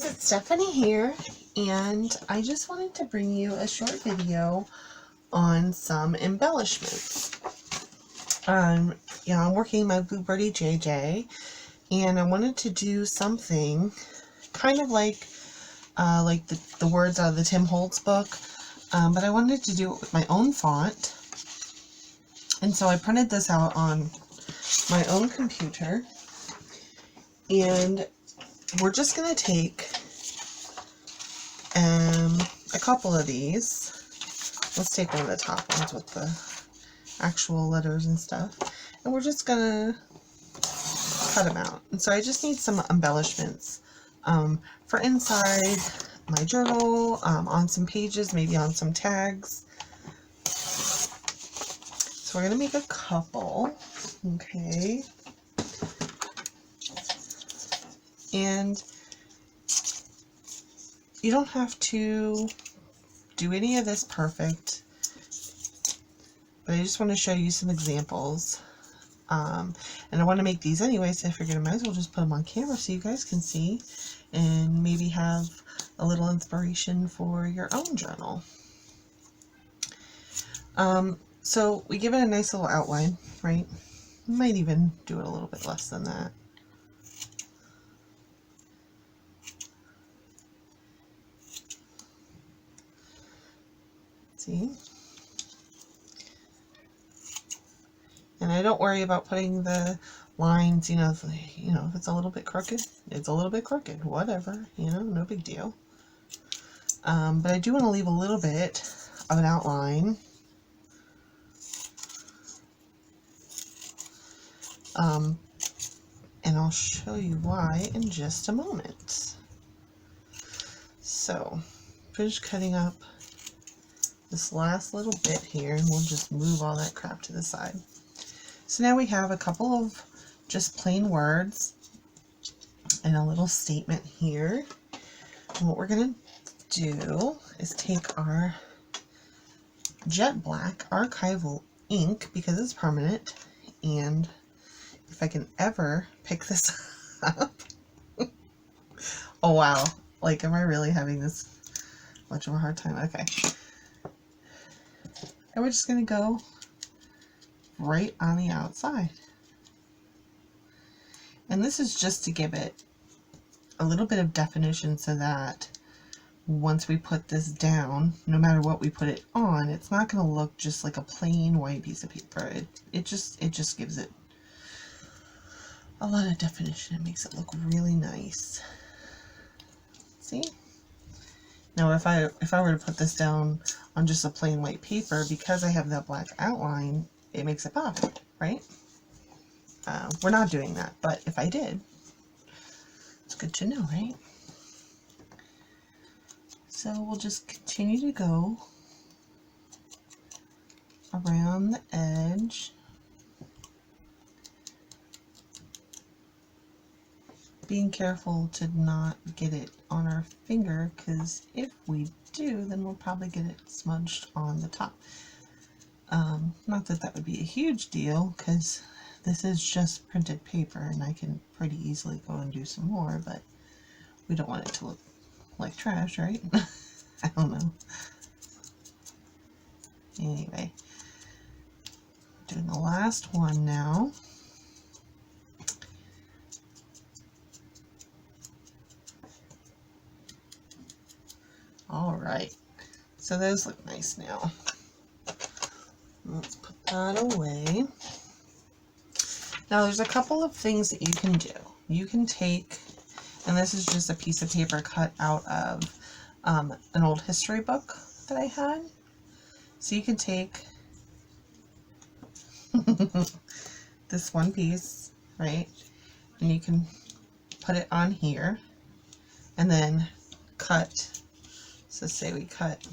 guys, it's Stephanie here, and I just wanted to bring you a short video on some embellishments. I'm working my Blue Birdy JJ, and I wanted to do something kind of like the words out of the Tim Holtz book, but I wanted to do it with my own font, and so I printed this out on my own computer, and we're just going to take a couple of these. Let's take one of the top ones with the actual letters and stuff, and we're just going to cut them out. And so I just need some embellishments for inside my journal, on some pages, maybe on some tags. So we're going to make a couple, okay? And you don't have to do any of this perfect, but I just want to show you some examples. And I want to make these anyway, so I figured I might as well just put them on camera so you guys can see and maybe have a little inspiration for your own journal. So we give it a nice little outline, right? Might even do it a little bit less than that. See? And I don't worry about putting the lines, if it's a little bit crooked, it's a little bit crooked, whatever, no big deal. But I do want to leave a little bit of an outline. And I'll show you why in just a moment. So, finish cutting up this last little bit here, and we'll just move all that crap to the side. So now we have a couple of just plain words and a little statement here. And what we're going to do is take our jet black archival ink, because it's permanent, and if I can ever pick this up. Oh wow, like, am I really having this much of a hard time? Okay. And we're just going to go right on the outside. And this is just to give it a little bit of definition so that once we put this down, no matter what we put it on, it's not going to look just like a plain white piece of paper. It just gives it a lot of definition. It makes it look really nice. See? Now if I were to put this down on just a plain white paper, because I have that black outline, it makes it pop, right? We're not doing that, but if I did, it's good to know, right? So we'll just continue to go around the edge, being careful to not get it on our finger, because if we do, then we'll probably get it smudged on the top. Not that that would be a huge deal, because this is just printed paper and I can pretty easily go and do some more, but we don't want it to look like trash, right? I don't know. Anyway, doing the last one now. All right, so those look nice now. Let's put that away. Now there's a couple of things that you can do. You can take, and this is just a piece of paper cut out of an old history book that I had. So you can take this one piece, right, and you can put it on here and then cut. So say we cut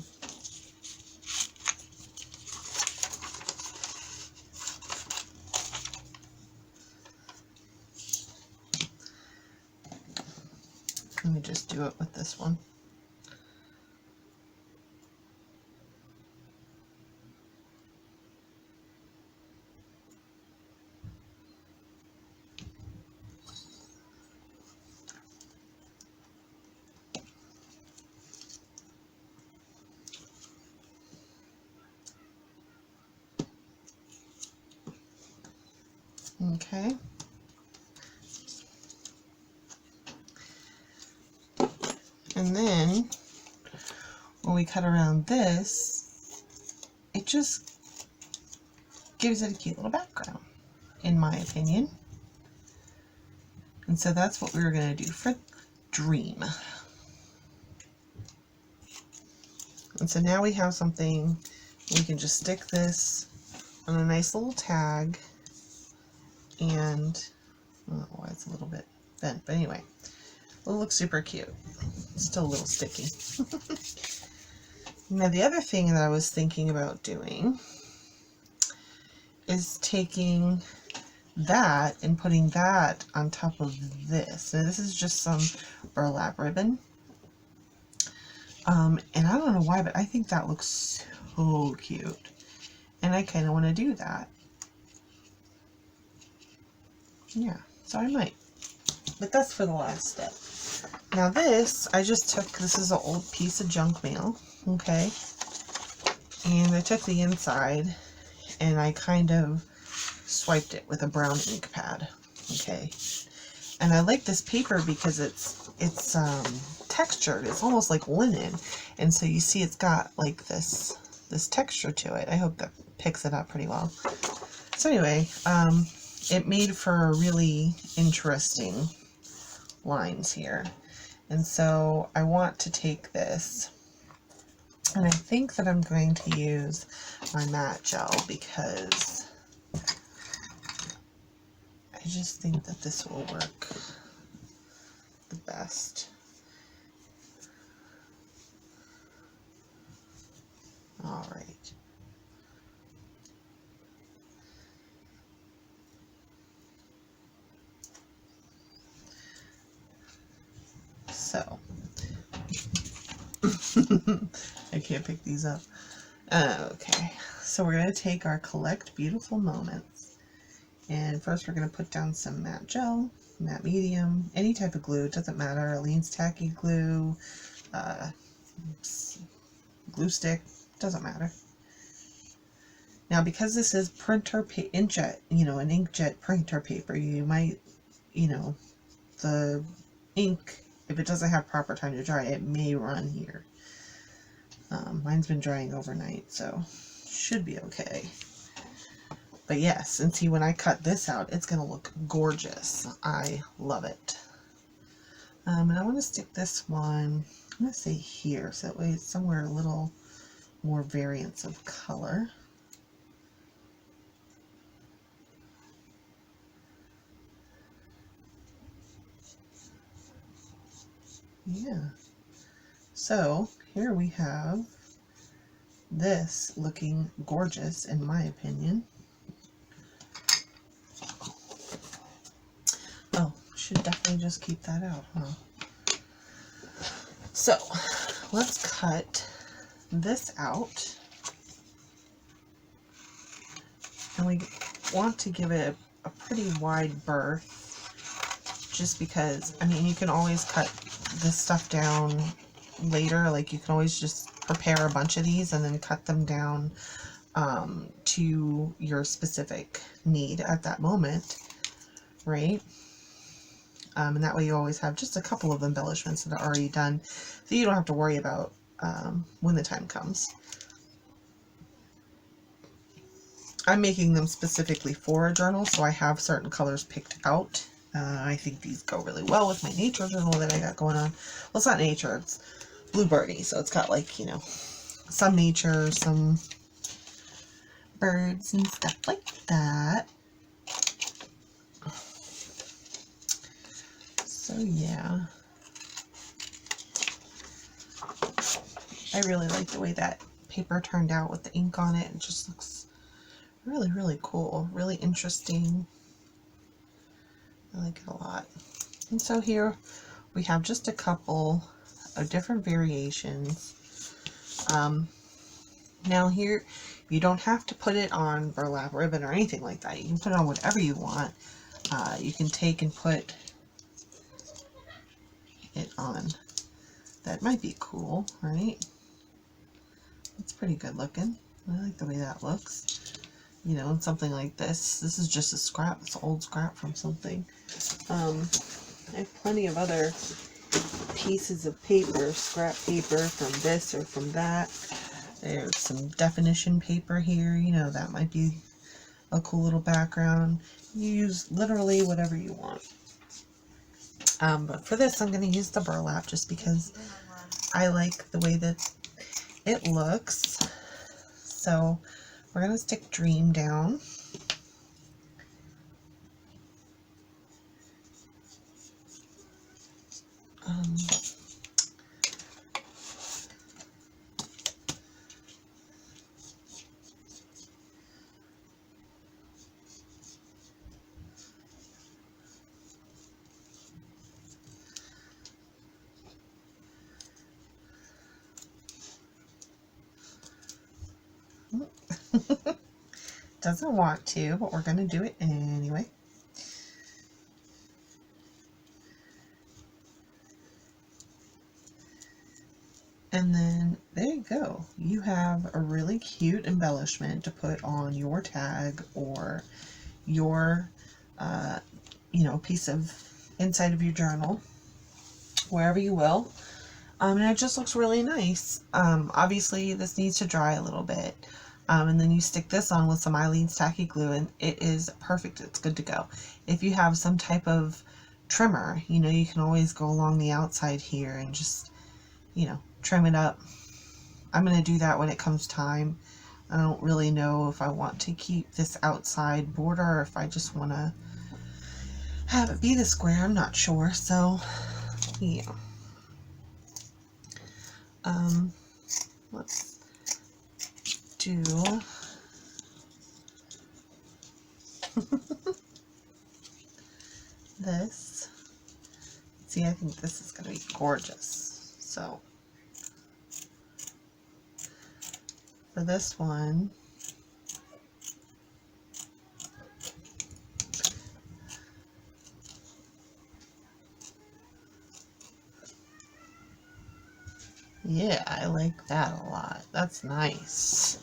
let me just do it with this one. Okay. And then when we cut around this, it just gives it a cute little background, in my opinion. And so that's what we were going to do for Dream. And so now we have something, we can just stick this on a nice little tag, and I don't know why it's a little bit bent, but anyway, it'll look super cute. It's still a little sticky. Now the other thing that I was thinking about doing is taking that and putting that on top of this. Now this is just some burlap ribbon. And I don't know why, but I think that looks so cute. And I kind of want to do that. Yeah, so I might. But that's for the last step. Now this, I just took, this is an old piece of junk mail, okay? And I took the inside and I kind of swiped it with a brown ink pad, okay? And I like this paper because it's textured. It's almost like linen, and so you see it's got like this texture to it. I hope that picks it up pretty well. So anyway, it made for really interesting lines here, and so I want to take this, and I think that I'm going to use my matte gel because I just think that this will work the best. All right. So, I can't pick these up. Okay, so we're going to take our Collect Beautiful Moments. And first we're going to put down some matte gel, matte medium, any type of glue, it doesn't matter. Aleene's tacky glue, glue stick, doesn't matter. Now because this is printer inkjet, an inkjet printer paper, you might, the ink, if it doesn't have proper time to dry, it may run here. Mine's been drying overnight, so should be okay. But yes, and see when I cut this out, it's going to look gorgeous. I love it. And I want to stick this one, I'm going to say here, so that way it's somewhere a little more variance of color. Yeah. So here we have this looking gorgeous, in my opinion. Oh, should definitely just keep that out, huh? So let's cut this out, and we want to give it a pretty wide berth, just because, I mean, you can always cut this stuff down later, like you can always just prepare a bunch of these and then cut them down to your specific need at that moment, right? And that way you always have just a couple of embellishments that are already done, so you don't have to worry about when the time comes. I'm making them specifically for a journal, so I have certain colors picked out. I think these go really well with my nature journal that I got going on. Well, it's not nature, it's Blue Birdy, so it's got, like, some nature, some birds and stuff like that. So yeah, I really like the way that paper turned out with the ink on it. It just looks really, really cool, really interesting. I like it a lot. And so here we have just a couple of different variations. Now here, you don't have to put it on burlap ribbon or anything like that. You can put it on whatever you want. You can take and put it on. That might be cool, right? It's pretty good looking. I like the way that looks. you know, in something like this. This is just a scrap. It's old scrap from something. I have plenty of other pieces of paper, scrap paper from this or from that. There's some definition paper here. You know, that might be a cool little background. You use literally whatever you want. But for this, I'm going to use the burlap just because I like the way that it looks. So we're going to stick Dream down. Doesn't want to, but we're going to do it anyway. And then there you go. You have a really cute embellishment to put on your tag or your, you know, piece of inside of your journal, wherever you will. And it just looks really nice. Obviously, this needs to dry a little bit. And then you stick this on with some Eileen's Tacky Glue, and it is perfect. It's good to go. If you have some type of trimmer, you know, you can always go along the outside here and just, you know, trim it up. I'm going to do that when it comes time. I don't really know if I want to keep this outside border or if I just want to have it be the square. I'm not sure. So, yeah. Let's do this. See, I think this is going to be gorgeous. So for this one, yeah, I like that a lot. That's nice.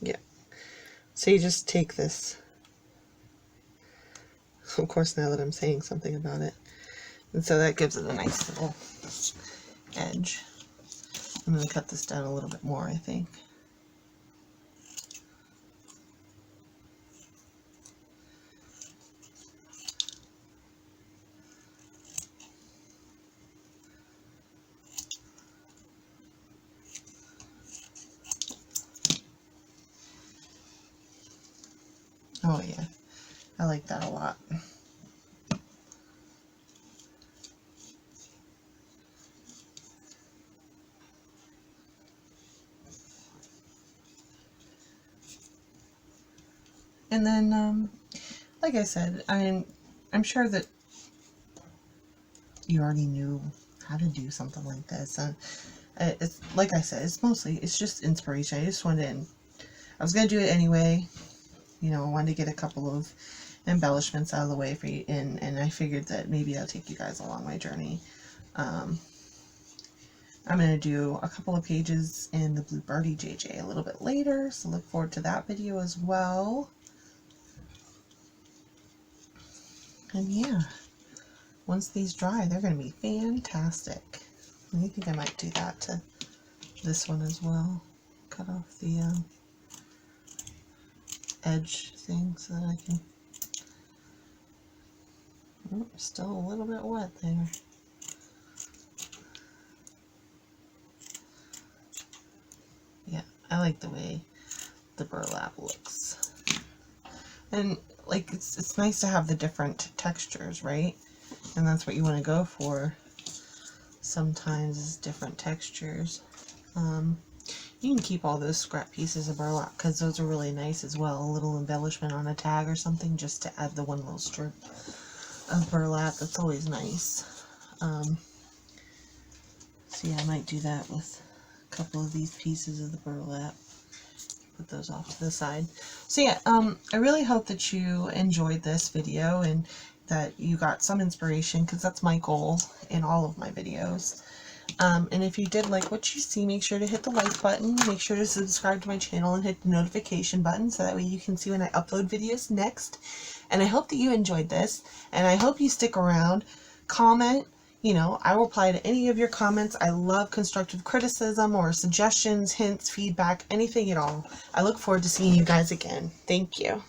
Yeah. So you just take this. Of course, now that I'm saying something about it. And so that gives it a nice little edge. I'm going to cut this down a little bit more, I think. Oh yeah, I like that a lot. And then, like I said, I'm sure that you already knew how to do something like this. And it's like I said, it's just inspiration. I was gonna do it anyway. You know, I wanted to get a couple of embellishments out of the way for you, and I figured that maybe I'll take you guys along my journey. I'm going to do a couple of pages in the Blue Birdy JJ a little bit later, so look forward to that video as well. And yeah, once these dry, they're going to be fantastic. I think I might do that to this one as well. Cut off the edge thing so that I can... Oh, still a little bit wet there. Yeah, I like the way the burlap looks. And like it's nice to have the different textures, right? And that's what you want to go for sometimes, is different textures. You can keep all those scrap pieces of burlap because those are really nice as well. A little embellishment on a tag or something just to add the one little strip of burlap. That's always nice. So yeah, I might do that with a couple of these pieces of the burlap. Put those off to the side. So yeah, I really hope that you enjoyed this video and that you got some inspiration, because that's my goal in all of my videos. And if you did like what you see, make sure to hit the like button, make sure to subscribe to my channel and hit the notification button so that way you can see when I upload videos next. And I hope that you enjoyed this, and I hope you stick around. Comment, you know, I will reply to any of your comments. I love constructive criticism or suggestions, hints, feedback, anything at all. I look forward to seeing you guys again. Thank you.